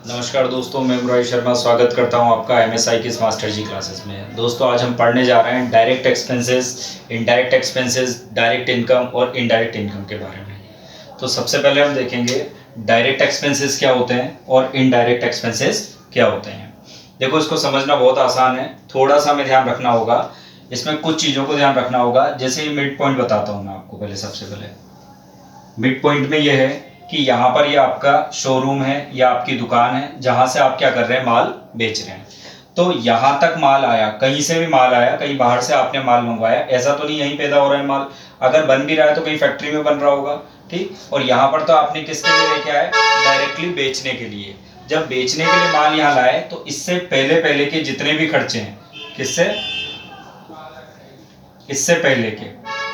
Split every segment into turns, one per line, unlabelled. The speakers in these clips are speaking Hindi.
नमस्कार दोस्तों, मैं मुरारी शर्मा स्वागत करता हूं आपका एमएसआई की मास्टर जी क्लासेस में। दोस्तों आज हम पढ़ने जा रहे हैं direct expenses, indirect expenses, direct income और इनडायरेक्ट इनकम के बारे में। तो सबसे पहले हम देखेंगे डायरेक्ट एक्सपेंसेस क्या होते हैं और इनडायरेक्ट एक्सपेंसेस क्या होते हैं। देखो, इसको समझना बहुत आसान है, थोड़ा सा हमें ध्यान रखना होगा। इसमें कुछ चीज़ों को ध्यान रखना होगा। जैसे मिड पॉइंट बताता हूँ मैं आपको पहले। सबसे पहले मिड पॉइंट में यह है कि यहाँ पर ये आपका शोरूम है या आपकी दुकान है जहाँ से आप क्या कर रहे हैं, माल बेच रहे हैं। तो यहाँ तक माल आया, कहीं से भी माल आया, कहीं बाहर से आपने माल मंगवाया, ऐसा तो नहीं यहीं पैदा हो रहा है माल। अगर बन भी रहा है तो कहीं फैक्ट्री में बन रहा होगा, ठीक। और यहाँ पर तो आपने किसके लिए लेके आए, डायरेक्टली बेचने के लिए। जब बेचने के लिए माल यहाँ लाए तो इससे पहले पहले के जितने भी खर्चे हैं, किससे, इससे पहले के,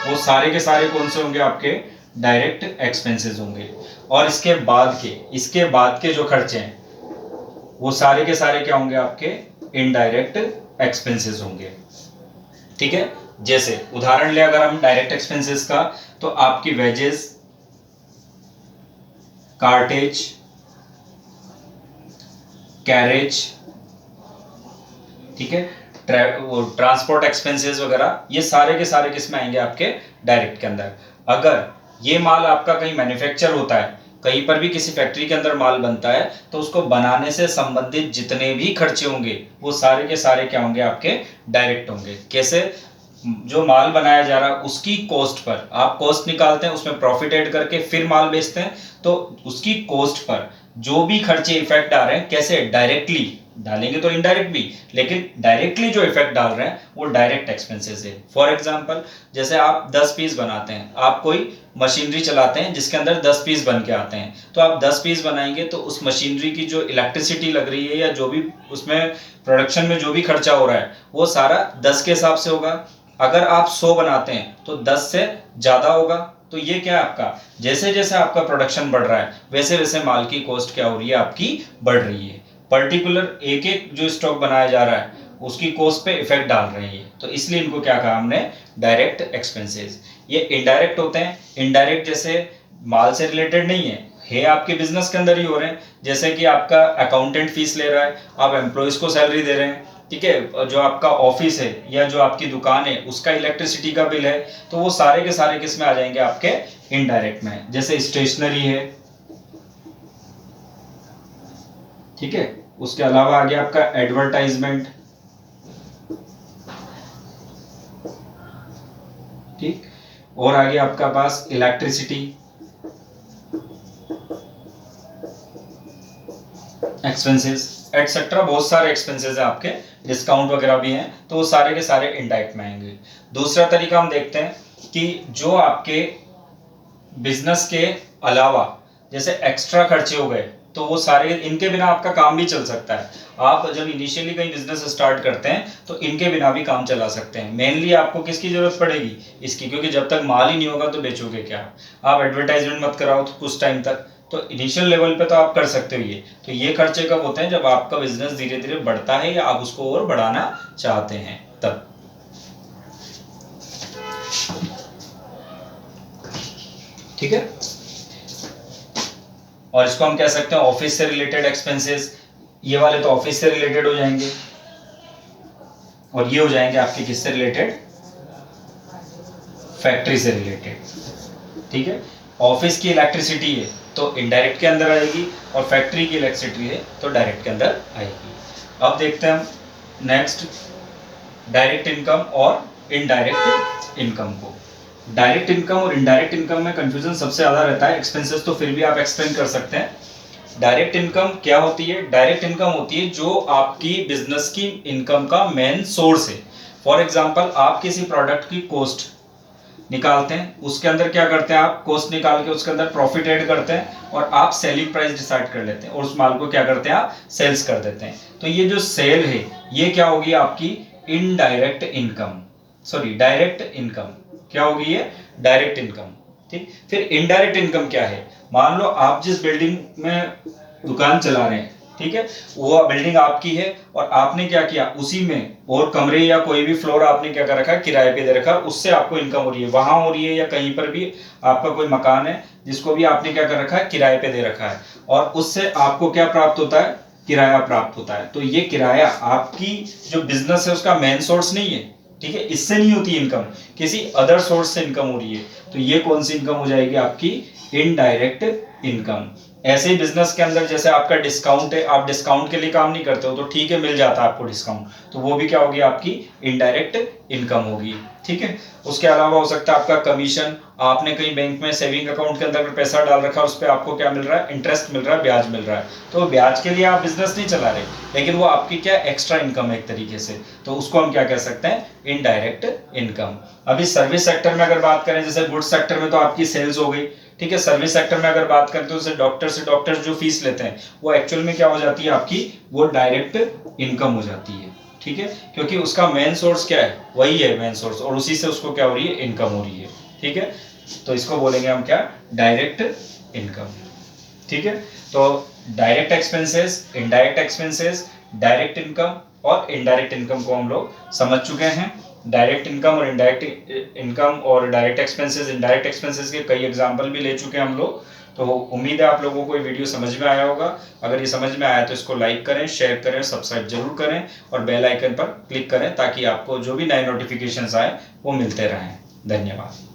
वो सारे के सारे कौन से होंगे, आपके डायरेक्ट एक्सपेंसेस होंगे। और इसके बाद के जो खर्चे हैं वो सारे के सारे क्या होंगे, आपके इनडायरेक्ट एक्सपेंसेस होंगे, ठीक है। जैसे उदाहरण ले अगर हम डायरेक्ट एक्सपेंसेस का, तो आपकी वेजेस, कार्टेज, कैरेज, ठीक है, ट्रांसपोर्ट एक्सपेंसेस वगैरह, ये सारे के सारे किस में आएंगे, आपके डायरेक्ट के अंदर। अगर ये माल आपका कहीं मैन्युफैक्चर होता है, कहीं पर भी किसी फैक्ट्री के अंदर माल बनता है, तो उसको बनाने से संबंधित जितने भी खर्चे होंगे वो सारे के सारे क्या होंगे, आपके डायरेक्ट होंगे। कैसे, जो माल बनाया जा रहा है उसकी कॉस्ट पर आप कॉस्ट निकालते हैं, उसमें प्रॉफिट ऐड करके फिर माल बेचते हैं, तो उसकी कॉस्ट पर जो भी खर्चे इफेक्ट आ रहे हैं, कैसे, डायरेक्टली डालेंगे तो इनडायरेक्ट भी, लेकिन डायरेक्टली जो इफेक्ट डाल रहे हैं वो डायरेक्ट एक्सपेंसेस है। फॉर एग्जांपल, जैसे आप 10 पीस बनाते हैं, आप कोई मशीनरी चलाते हैं जिसके अंदर 10 पीस बन के आते हैं, तो आप 10 पीस बनाएंगे तो उस मशीनरी की जो इलेक्ट्रिसिटी लग रही है या जो भी उसमें प्रोडक्शन में जो भी खर्चा हो रहा है वो सारा 10 के हिसाब से होगा। अगर आप 100 बनाते हैं तो 10 से ज्यादा होगा। तो ये क्या है, आपका जैसे जैसे आपका प्रोडक्शन बढ़ रहा है वैसे वैसे माल की कॉस्ट क्या हो रही है, आपकी बढ़ रही है। पर्टिकुलर एक एक जो स्टॉक बनाया जा रहा है उसकी कॉस्ट पे इफेक्ट डाल रहे हैं ये, तो इसलिए इनको क्या कहा हमने, डायरेक्ट एक्सपेंसेस। ये इनडायरेक्ट होते हैं। इनडायरेक्ट जैसे माल से रिलेटेड नहीं है आपके बिजनेस के अंदर ही हो रहे हैं। जैसे कि आपका अकाउंटेंट फीस ले रहा है, आप एम्प्लॉयज को सैलरी दे रहे हैं, ठीक है। जो आपका ऑफिस है या जो आपकी दुकान है उसका इलेक्ट्रिसिटी का बिल है, तो वो सारे के सारे किस में आ जाएंगे, आपके इनडायरेक्ट में। जैसे स्टेशनरी है, ठीक है। उसके अलावा आ गया आपका एडवर्टाइजमेंट, ठीक। और आगे आपका पास इलेक्ट्रिसिटी, एक्सपेंसेस एटसेट्रा, बहुत सारे एक्सपेंसेस हैं आपके, डिस्काउंट वगैरह भी हैं, तो वो सारे के सारे इनडायरेक्ट में आएंगे। दूसरा तरीका हम देखते हैं कि जो आपके बिजनेस के अलावा जैसे एक्स्ट्रा खर्चे हो गए, तो वो सारे, इनके बिना आपका काम भी चल सकता है। आप जब इनिशियली कहीं बिजनेस स्टार्ट करते हैं तो इनके बिना भी काम चला सकते हैं। मेनली आपको किसकी जरूरत पड़ेगी, इसकी, क्योंकि जब तक माल ही नहीं होगा तो बेचोगे क्या। आप एडवर्टाइजमेंट मत कराओ तो कुछ टाइम तक, तो इनिशियल लेवल पे तो आप कर सकते हो ये। तो ये खर्चे कब होते हैं, जब आपका बिजनेस धीरे धीरे बढ़ता है या आप उसको और बढ़ाना चाहते हैं तब, ठीक है। और इसको हम कह सकते हैं ऑफिस से रिलेटेड एक्सपेंसेस। ये वाले तो ऑफिस से रिलेटेड हो जाएंगे और ये हो जाएंगे आपके किससे रिलेटेड, फैक्ट्री से रिलेटेड, ठीक है। ऑफिस की इलेक्ट्रिसिटी है तो इनडायरेक्ट के अंदर आएगी, और फैक्ट्री की इलेक्ट्रिसिटी है तो डायरेक्ट के अंदर आएगी। अब देखते हैं हम नेक्स्ट डायरेक्ट इनकम और इनडायरेक्ट इनकम को। डायरेक्ट इनकम और इनडायरेक्ट इनकम में कंफ्यूजन सबसे ज्यादा रहता है। एक्सपेंसेस तो फिर भी आप एक्सप्लेन कर सकते हैं। डायरेक्ट इनकम क्या होती है, डायरेक्ट इनकम होती है जो आपकी बिजनेस की इनकम का मेन सोर्स है। फॉर एग्जांपल, आप किसी प्रोडक्ट की कॉस्ट निकालते हैं, उसके अंदर क्या करते हैं, आप कॉस्ट निकाल के उसके अंदर प्रॉफिट ऐड करते हैं और आप सेलिंग प्राइस डिसाइड कर लेते हैं और उस माल को क्या करते हैं, आप सेल्स कर देते हैं। तो ये जो सेल है ये क्या होगी, आपकी indirect income, sorry direct income. क्या होगी ये, डायरेक्ट इनकम, ठीक। फिर इनडायरेक्ट इनकम क्या है, मान लो आप जिस बिल्डिंग में दुकान चला रहे हैं, ठीक है, वो बिल्डिंग आपकी है और आपने क्या किया, उसी में और कमरे या कोई भी फ्लोर आपने क्या कर रखा है, किराए पे दे रखा है, उससे आपको इनकम हो रही है, वहां हो रही है या कहीं पर भी आपका कोई मकान है जिसको भी आपने क्या कर रखा है, किराए पे दे रखा है, और उससे आपको क्या प्राप्त होता है, किराया प्राप्त होता है। तो ये किराया आपकी जो बिजनेस है उसका मेन सोर्स नहीं है, ठीक है, इससे नहीं होती इनकम, किसी अदर सोर्स से इनकम हो रही है। तो ये कौन सी इनकम हो जाएगी, आपकी इनडायरेक्ट इनकम। ऐसे ही बिजनेस के अंदर जैसे आपका डिस्काउंट है, आप डिस्काउंट के लिए काम नहीं करते हो तो ठीक है, मिल जाता है आपको डिस्काउंट, तो वो भी क्या होगी, आपकी इनडायरेक्ट इनकम होगी। ठीक है, उसके अलावा हो सकता है आपका कमीशन, आपने कहीं बैंक में सेविंग अकाउंट के अंदर पैसा डाल रखा है, उस पर आपको क्या मिल रहा है, इंटरेस्ट मिल रहा है, ब्याज मिल रहा है, तो ब्याज के लिए आप बिजनेस नहीं चला रहे, लेकिन वो आपकी क्या एक्स्ट्रा इनकम है एक तरीके से, तो उसको हम क्या कह सकते हैं, इनडायरेक्ट इनकम। अभी सर्विस सेक्टर में अगर बात करें, जैसे गुड्स सेक्टर में तो आपकी सेल्स हो गई, ठीक है, सर्विस सेक्टर में अगर बात करें तो जैसे डॉक्टर जो फीस लेते हैं वो एक्चुअल में क्या हो जाती है आपकी, वो डायरेक्ट इनकम हो जाती है। ठीक है, क्योंकि उसका मेन सोर्स क्या है, वही है मेन सोर्स, और उसी से उसको क्या हो रही है, इनकम हो रही है। ठीक है, तो इसको बोलेंगे हम क्या, डायरेक्ट इनकम। ठीक है, तो direct expenses, indirect expenses, direct income और इनडायरेक्ट इनकम को हम लोग समझ चुके हैं। डायरेक्ट इनकम और इनडायरेक्ट इनकम और डायरेक्ट एक्सपेंसेस, इनडायरेक्ट एक्सपेंसेस के कई एग्जांपल भी ले चुके हैं हम लोग। तो उम्मीद है आप लोगों को ये वीडियो समझ में आया होगा। अगर ये समझ में आया तो इसको लाइक करें, शेयर करें, सब्सक्राइब जरूर करें और बेल आइकन पर क्लिक करें ताकि आपको जो भी नए नोटिफिकेशंस आए वो मिलते रहें। धन्यवाद।